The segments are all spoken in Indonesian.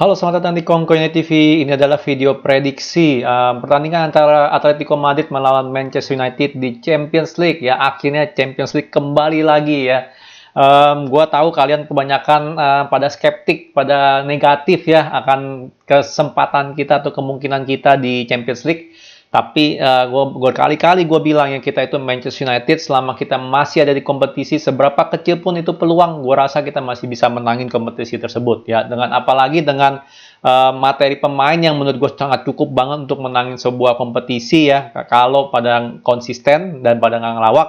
Halo, selamat datang di Kongkonya TV. Ini adalah video prediksi pertandingan antara Atletico Madrid melawan Manchester United di Champions League. Ya, akhirnya Champions League kembali lagi ya. Gua tahu kalian kebanyakan pada skeptik, pada negatif ya akan kesempatan kita atau kemungkinan kita di Champions League. Tapi gue kali-kali gue bilang ya kita itu Manchester United selama kita masih ada di kompetisi seberapa kecil pun itu peluang, gue rasa kita masih bisa menangin kompetisi tersebut ya. Dengan apalagi dengan materi pemain yang menurut gue sangat cukup banget untuk menangin sebuah kompetisi ya. Kalau pada konsisten dan pada nggak ngelawak,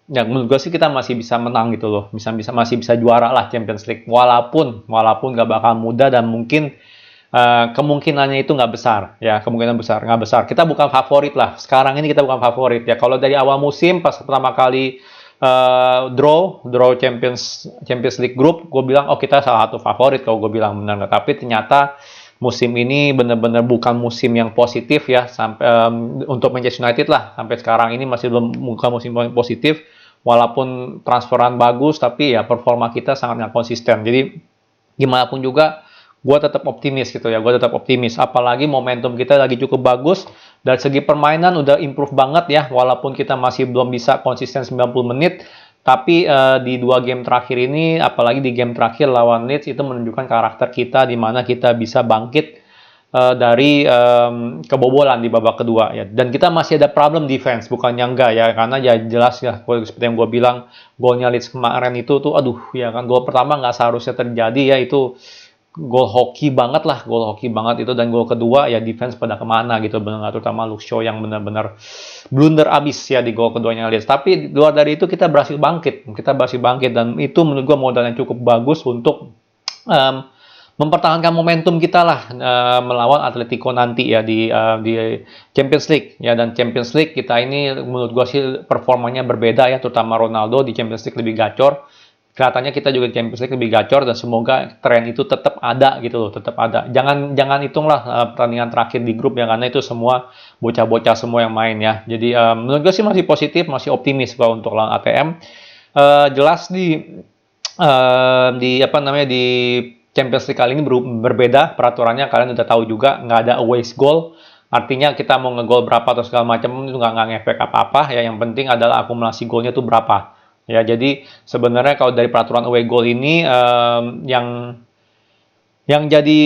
ya menurut gue sih kita masih bisa menang gitu loh. Masih bisa juara lah Champions League. Walaupun nggak bakal mudah dan mungkin kemungkinannya itu nggak besar ya, kemungkinan besar nggak besar, kita bukan favorit lah sekarang ini, kita bukan favorit ya. Kalau dari awal musim pas pertama kali draw Champions League Group, gue bilang oh kita salah satu favorit, kalau gue bilang benar nggak. Tapi ternyata musim ini benar-benar bukan musim yang positif ya, sampai untuk Manchester United lah, sampai sekarang ini masih belum bukan musim positif. Walaupun transferan bagus, tapi ya performa kita sangat nggak konsisten. Jadi gimana pun juga gue tetap optimis gitu ya, gue tetap optimis, apalagi momentum kita lagi cukup bagus. Dari segi permainan udah improve banget ya, walaupun kita masih belum bisa konsisten 90 menit, tapi di dua game terakhir ini, apalagi di game terakhir lawan Leeds, itu menunjukkan karakter kita di mana kita bisa bangkit dari kebobolan di babak kedua ya. Dan kita masih ada problem defense, bukannya enggak ya, karena ya jelas ya seperti yang gue bilang, golnya Leeds kemarin itu tuh aduh ya kan, gol pertama nggak seharusnya terjadi ya, itu gol hoki banget itu. Dan gol kedua ya defense pada kemana gitu, benar, terutama Luke Shaw yang benar-benar blunder abis ya di gol keduanya Leeds. Tapi luar dari itu kita berhasil bangkit, dan itu menurut gue modal yang cukup bagus untuk um, mempertahankan momentum kita lah melawan Atletico nanti ya di Champions League ya. Dan Champions League kita ini menurut gue sih performanya berbeda ya, terutama Ronaldo di Champions League lebih gacor. Kelihatannya kita juga di Champions League lebih gacor, dan semoga tren itu tetap ada gitu loh, tetap ada. Jangan hitunglah pertandingan terakhir di grup ya, karena itu semua bocah-bocah semua yang main ya. Jadi menurut gue sih masih positif, masih optimis kalau untuk lawan ATM. Jelas di apa namanya, di Champions League kali ini berbeda peraturannya, kalian udah tahu juga, nggak ada away goal. Artinya kita mau ngegol berapa atau segala macam itu nggak ngefek apa-apa ya. Yang penting adalah akumulasi golnya itu berapa ya. Jadi sebenarnya kalau dari peraturan away goal ini, yang jadi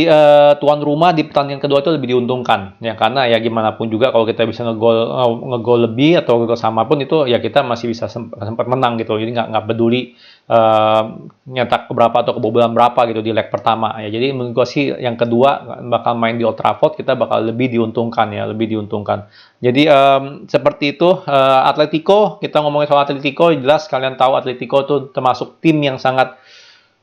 tuan rumah di pertandingan kedua itu lebih diuntungkan ya, karena ya gimana pun juga kalau kita bisa ngegol lebih atau ngegol sama pun, itu ya kita masih bisa sempat menang gitu. Jadi nggak peduli nyetak berapa atau kebobolan berapa gitu di leg pertama ya. Jadi menurut gue sih yang kedua bakal main di Old Trafford, kita bakal lebih diuntungkan ya, lebih diuntungkan. Jadi seperti itu. Atletico, kita ngomongin soal Atletico, jelas kalian tahu Atletico tuh termasuk tim yang sangat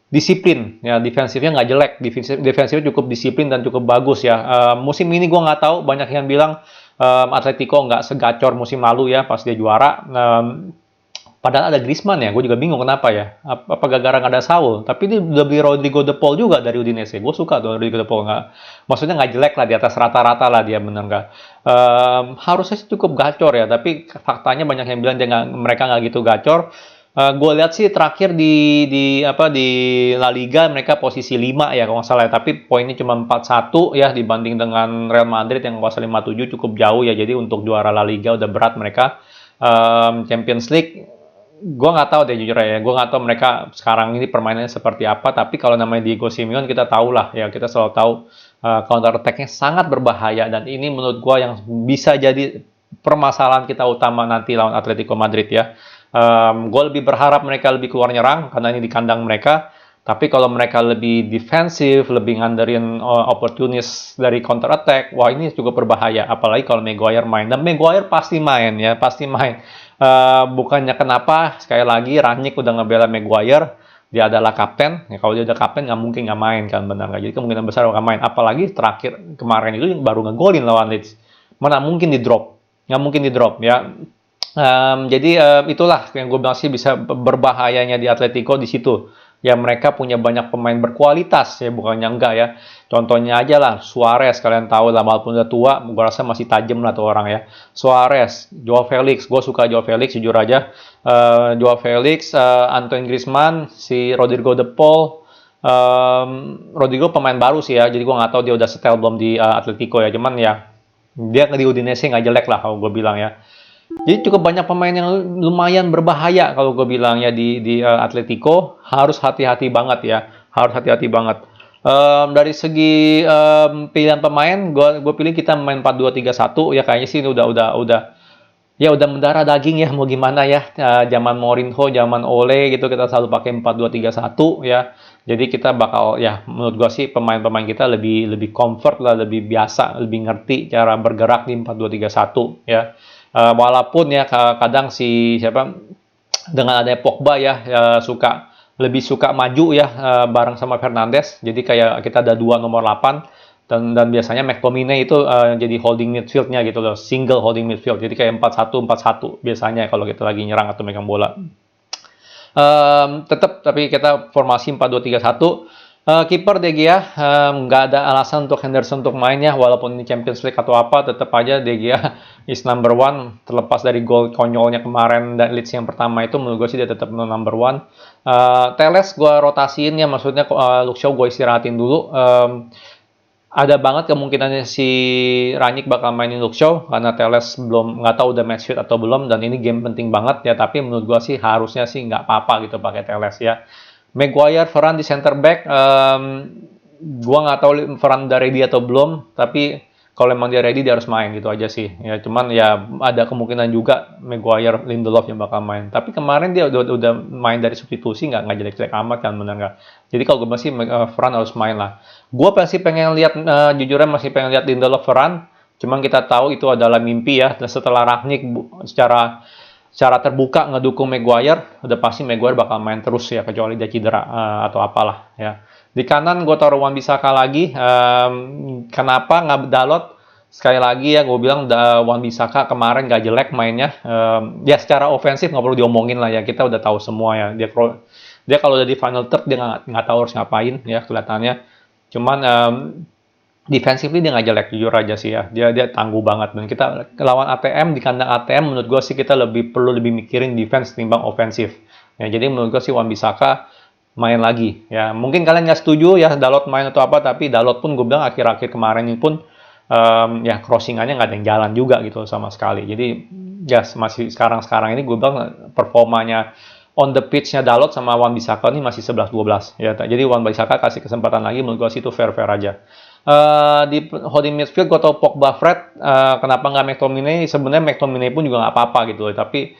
disiplin ya, defensifnya nggak jelek, defensifnya cukup disiplin dan cukup bagus ya. Musim ini gue nggak tahu, banyak yang bilang Atletico nggak segacor musim lalu ya pas dia juara. Padahal ada Griezmann ya, gue juga bingung kenapa ya. Apa gara-gara nggak ada Saul? Tapi dia udah beli Rodrigo De Paul juga dari Udinese. Gue suka tuh Rodrigo De Paul, nggak, maksudnya nggak jelek lah, di atas rata-rata lah dia, bener nggak? Harusnya sih cukup gacor ya, tapi faktanya banyak yang bilang mereka nggak gitu gacor. Gue lihat sih terakhir di La Liga mereka posisi 5 ya kalau nggak salah ya, tapi poinnya cuma 41 ya, dibanding dengan Real Madrid yang kuasa 57, cukup jauh ya. Jadi untuk juara La Liga udah berat mereka. Champions League gue nggak tahu deh jujur ya, gue nggak tahu mereka sekarang ini permainannya seperti apa. Tapi kalau namanya Diego Simeone, kita tahu lah ya, kita selalu tahu counter attack-nya sangat berbahaya, dan ini menurut gue yang bisa jadi permasalahan kita utama nanti lawan Atletico Madrid ya. Gue lebih berharap mereka lebih keluar nyerang karena ini di kandang mereka. Tapi kalau mereka lebih defensif, lebih nganderin opportunis dari counter attack, wah ini cukup berbahaya. Apalagi kalau Maguire main, dan Maguire pasti main ya, pasti main. Bukannya kenapa, sekali lagi Rangnick udah ngebela Maguire, dia adalah kapten. Ya, kalau dia udah kapten nggak mungkin nggak main kan, benar nggak? Jadi kemungkinan besar nggak main. Apalagi terakhir kemarin itu baru ngegolin lawan Leeds, mana mungkin di drop? Nggak mungkin di drop ya. Jadi itulah yang gue bilang sih bisa berbahayanya di Atletico di situ. Ya mereka punya banyak pemain berkualitas ya, bukannya enggak ya. Contohnya aja lah Suarez, kalian tahu lah, walaupun udah tua, gue rasa masih tajam lah tuh orang ya. Suarez, Joao Felix, gue suka Joao Felix jujur aja. Joao Felix, Antoine Griezmann, si Rodrigo De Paul, Rodrigo pemain baru sih ya, jadi gue nggak tahu dia udah setel belum di Atletico ya. Cuman ya dia di Udinese nggak jelek lah kalau gue bilang ya. Jadi cukup banyak pemain yang lumayan berbahaya kalau gue bilang ya di Atletico. Harus hati-hati banget ya, harus hati-hati banget. Dari segi pilihan pemain, gue pilih kita main 4-2-3-1 ya, kayaknya sih ini udah mendarah daging ya, mau gimana ya. Zaman Mourinho, zaman Ole gitu kita selalu pakai 4-2-3-1 ya. Jadi kita bakal ya, menurut gua sih pemain-pemain kita lebih lebih comfort lah, lebih biasa, lebih ngerti cara bergerak di 4-2-3-1 ya. Walaupun ya kadang si siapa dengan adanya Pogba ya, lebih suka maju ya, bareng sama Fernandes. Jadi kayak kita ada dua nomor 8 dan biasanya McTominay itu jadi holding midfieldnya gitu loh, single holding midfield. Jadi kayak 4-1-4-1 biasanya kalau kita lagi nyerang atau megang bola. Tetap tapi kita formasi 4-2-3-1. Kiper De Gea, nggak ada alasan untuk Henderson untuk mainnya, walaupun ini Champions League atau apa, tetap aja De Gea is number one. Terlepas dari gol konyolnya kemarin dan Leeds yang pertama itu, menurut gue sih dia tetap number one. Teles gue rotasiin ya, maksudnya Luke Shaw gue istirahatin dulu. Ada banget kemungkinannya si Rangnick bakal mainin Luke Shaw karena Teles belum, nggak tahu udah match fit atau belum, dan ini game penting banget ya. Tapi menurut gua sih harusnya sih nggak apa-apa gitu pakai Teles ya. Maguire, Varane di center back, gua nggak tahu Varane udah ready atau belum, tapi kalau emang dia ready dia harus main gitu aja sih ya. Cuman ya ada kemungkinan juga Maguire, Lindelof yang bakal main, tapi kemarin dia udah main dari substitusi, nggak jelek-jelek amat kan, benar nggak. Jadi kalau gue masih Varane harus main lah. Gue pasti pengen lihat, jujurnya masih pengen lihat Lindelof, Varane, cuman kita tahu itu adalah mimpi ya. Dan setelah Rangnick secara terbuka ngedukung Maguire, udah pasti Maguire bakal main terus ya, kecuali dia cedera atau apalah ya. Di kanan gue taruh Wan-Bissaka lagi. Kenapa nggak Dalot? Sekali lagi ya gue bilang Wan-Bissaka kemarin gak jelek mainnya. Ya secara ofensif nggak perlu diomongin lah ya, kita udah tahu semua ya. Dia kalau udah di final third dia nggak tahu harus ngapain ya kelihatannya. Cuman defensively dia nggak jelek, jujur aja sih ya. Dia tangguh banget, dan kita lawan ATM di kandang ATM, menurut gue sih kita perlu lebih mikirin defense timbang ofensif. Ya, jadi menurut gue sih Wan-Bissaka main lagi ya. Mungkin kalian nggak setuju ya Dalot main atau apa, tapi Dalot pun gue bilang akhir-akhir kemarin ini pun ya crossingannya nggak ada yang jalan juga gitu sama sekali. Jadi ya masih sekarang ini gue bilang performanya on the pitch-nya Dalot sama Wan-Bissaka ini masih 11-12 ya. Jadi Wan-Bissaka kasih kesempatan lagi, menurut gue sih itu fair aja. Di holding midfield gue tau Pogba, Fred, kenapa nggak McTominay? Sebenarnya McTominay pun juga nggak apa-apa gitu loh, tapi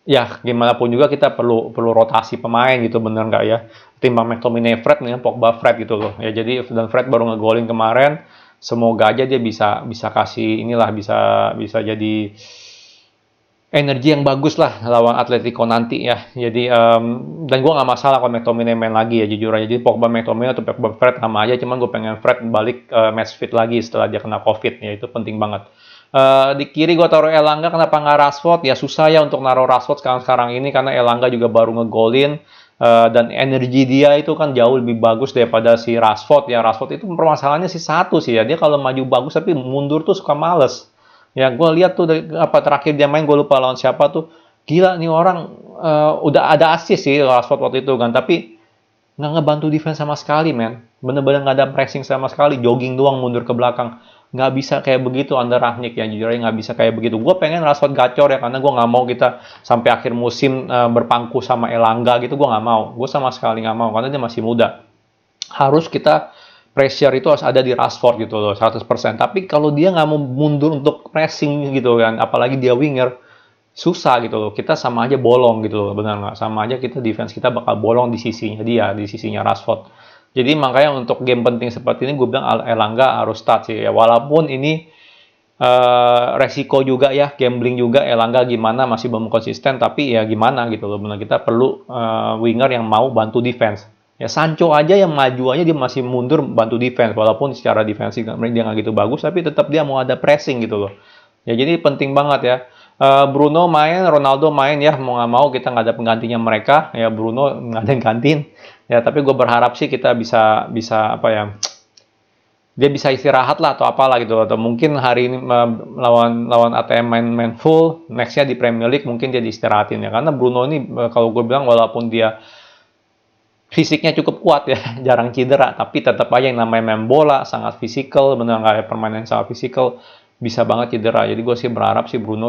ya gimana pun juga kita perlu rotasi pemain gitu, bener nggak ya? Timbang McTominay, Fred, dengan Pogba, Fred gitu loh ya. Jadi dan Fred baru ngegolin kemarin, semoga aja dia bisa kasih inilah, bisa jadi energi yang bagus lah lawan Atletico nanti ya. Jadi dan gue nggak masalah kalau McTominay main lagi ya, jujur aja. Jadi Pogba, McTominay atau Pogba, Fred sama aja, cuman gue pengen Fred balik match fit lagi setelah dia kena COVID ya, itu penting banget. Di kiri gue taruh Elanga, kenapa nggak Rashford? Ya susah ya untuk naruh Rashford sekarang ini karena Elanga juga baru ngegolin, dan energi dia itu kan jauh lebih bagus daripada si Rashford ya. Rashford itu permasalahannya sih satu sih ya, dia kalau maju bagus tapi mundur tuh suka males. Ya gue lihat tuh terakhir dia main, gue lupa lawan siapa tuh, gila nih orang, udah ada assist sih Rashford waktu itu kan, tapi nggak ngebantu defense sama sekali men. Bener-bener nggak ada pressing sama sekali, jogging doang mundur ke belakang. Nggak bisa kayak begitu under Rangnick ya, jujur aja nggak bisa kayak begitu. Gue pengen Rashford gacor ya, karena gue nggak mau kita sampai akhir musim berpangku sama Elanga gitu. Gue nggak mau, gue sama sekali nggak mau, karena dia masih muda. Harus kita pressure itu harus ada di Rashford gitu loh, 100%. Tapi kalau dia nggak mau mundur untuk pressing gitu kan, apalagi dia winger, susah gitu loh. Kita sama aja bolong gitu loh, benar nggak? Sama aja kita defense kita bakal bolong di sisinya dia, di sisinya Rashford. Jadi makanya untuk game penting seperti ini gue bilang Elanga harus start sih ya. Walaupun ini resiko juga ya, gambling juga, Elanga gimana masih belum konsisten, tapi ya gimana gitu loh. Benar, kita perlu winger yang mau bantu defense. Ya Sancho aja yang maju aja dia masih mundur bantu defense, walaupun secara defensif dia nggak gitu bagus, tapi tetap dia mau ada pressing gitu loh. Ya jadi penting banget ya. Bruno main, Ronaldo main ya, mau nggak mau kita nggak ada penggantinya mereka. Ya Bruno nggak ada yang gantiin. Ya tapi gue berharap sih kita bisa apa ya? Dia bisa istirahat lah atau apalah gitu, atau mungkin hari ini lawan ATM main full, nextnya di Premier League mungkin dia diistirahatin ya, karena Bruno ini kalau gue bilang walaupun dia fisiknya cukup kuat ya, jarang cedera, tapi tetap aja yang namanya main bola sangat fisikal, bener nggak ya, permainan sangat fisikal, bisa banget cedera. Jadi gue sih berharap sih Bruno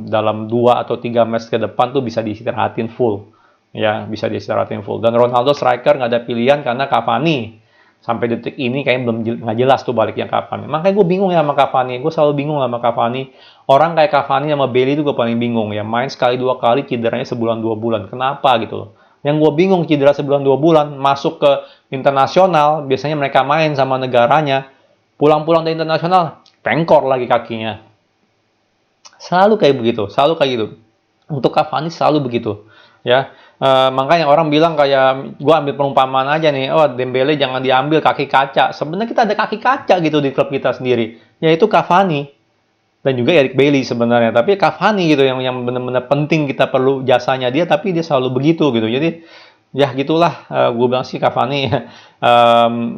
dalam 2 atau 3 match ke depan tuh bisa diistirahatin full. Ya, bisa diistirahatin full. Dan Ronaldo striker nggak ada pilihan karena Cavani. Sampai detik ini kayaknya belum nggak jelas tuh baliknya kapan. Makanya gue bingung ya sama Cavani. Gue selalu bingung sama Cavani. Orang kayak Cavani sama Bailey itu gue paling bingung ya. Main sekali 2 kali cederanya sebulan 2 bulan. Kenapa gitu loh. Yang gue bingung cedera sebulan 2 bulan masuk ke internasional. Biasanya mereka main sama negaranya. Pulang-pulang dari internasional pengkor lagi kakinya. Selalu kayak begitu. Selalu kayak gitu. Untuk Cavani selalu begitu. Ya, makanya orang bilang kayak gue ambil perumpamaan aja nih, oh Dembele jangan diambil kaki kaca. Sebenarnya kita ada kaki kaca gitu di klub kita sendiri, yaitu Cavani dan juga Eric Bailly sebenarnya. Tapi Cavani gitu yang benar-benar penting, kita perlu jasanya dia, tapi dia selalu begitu gitu. Jadi ya gitulah, gue bilang sih Cavani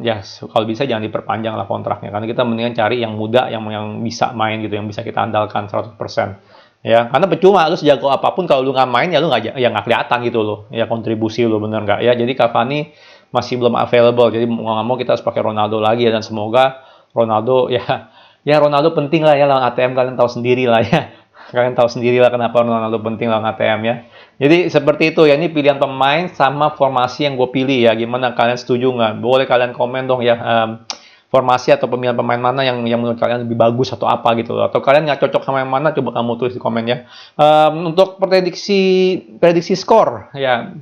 ya kalau bisa jangan diperpanjang lah kontraknya, karena kita mendingan cari yang muda yang bisa main gitu, yang bisa kita andalkan 100%. Ya, karena percuma lu sejago apapun kalau lu nggak main ya lu nggak kelihatan gitu loh. Ya kontribusi lu bener nggak ya. Jadi Cavani masih belum available. Jadi mau nggak mau kita harus pakai Ronaldo lagi ya, dan semoga Ronaldo ya Ronaldo penting lah ya lawan ATM, kalian tahu sendiri lah ya. Kalian tahu sendiri lah kenapa Ronaldo penting lawan ATM ya. Jadi seperti itu ya, ini pilihan pemain sama formasi yang gue pilih ya. Gimana, kalian setuju nggak? Boleh kalian komen dong ya. Formasi atau pemilihan pemain mana yang menurut kalian lebih bagus atau apa gitu loh. Atau kalian nggak cocok sama yang mana, coba kamu tulis di komen ya. Untuk prediksi skor ya,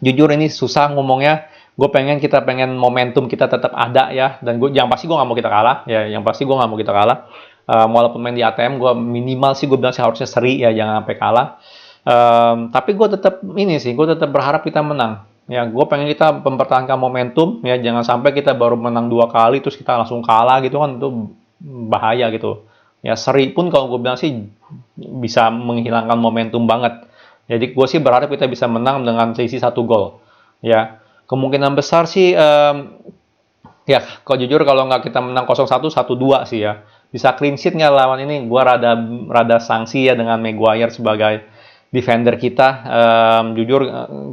jujur ini susah ngomongnya. Gue pengen momentum kita tetap ada ya, dan yang pasti gue nggak mau kita kalah ya, yang pasti gue nggak mau kita kalah. Walaupun main di ATM, gue minimal sih gue bilang sih harusnya seri ya, jangan sampai kalah. Tapi gue tetap gue tetap berharap kita menang. Ya, gue pengen kita mempertahankan momentum ya, jangan sampai kita baru menang 2 kali terus kita langsung kalah gitu kan, itu bahaya gitu. Ya seri pun kalau gue bilang sih bisa menghilangkan momentum banget. Jadi gue sih berharap kita bisa menang dengan selisih 1 gol. Ya, kemungkinan besar sih ya kalau jujur kalau nggak kita menang 0-1, 1-2 sih ya. Bisa clean sheet nggak lawan ini? Gue rada sanksi ya dengan Maguire sebagai defender kita. Jujur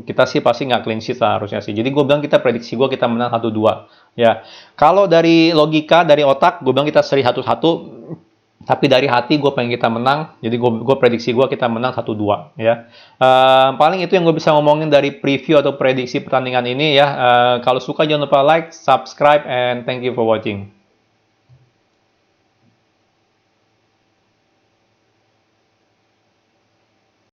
kita sih pasti nggak clean sheet lah harusnya sih. Jadi gue bilang prediksi gue kita menang 1-2 ya. Kalau dari logika, dari otak gue bilang kita seri 1-1, tapi dari hati gue pengen kita menang. Jadi gue prediksi kita menang 1-2 ya. Paling itu yang gue bisa ngomongin dari preview atau prediksi pertandingan ini ya. Kalau suka jangan lupa like, subscribe, and thank you for watching.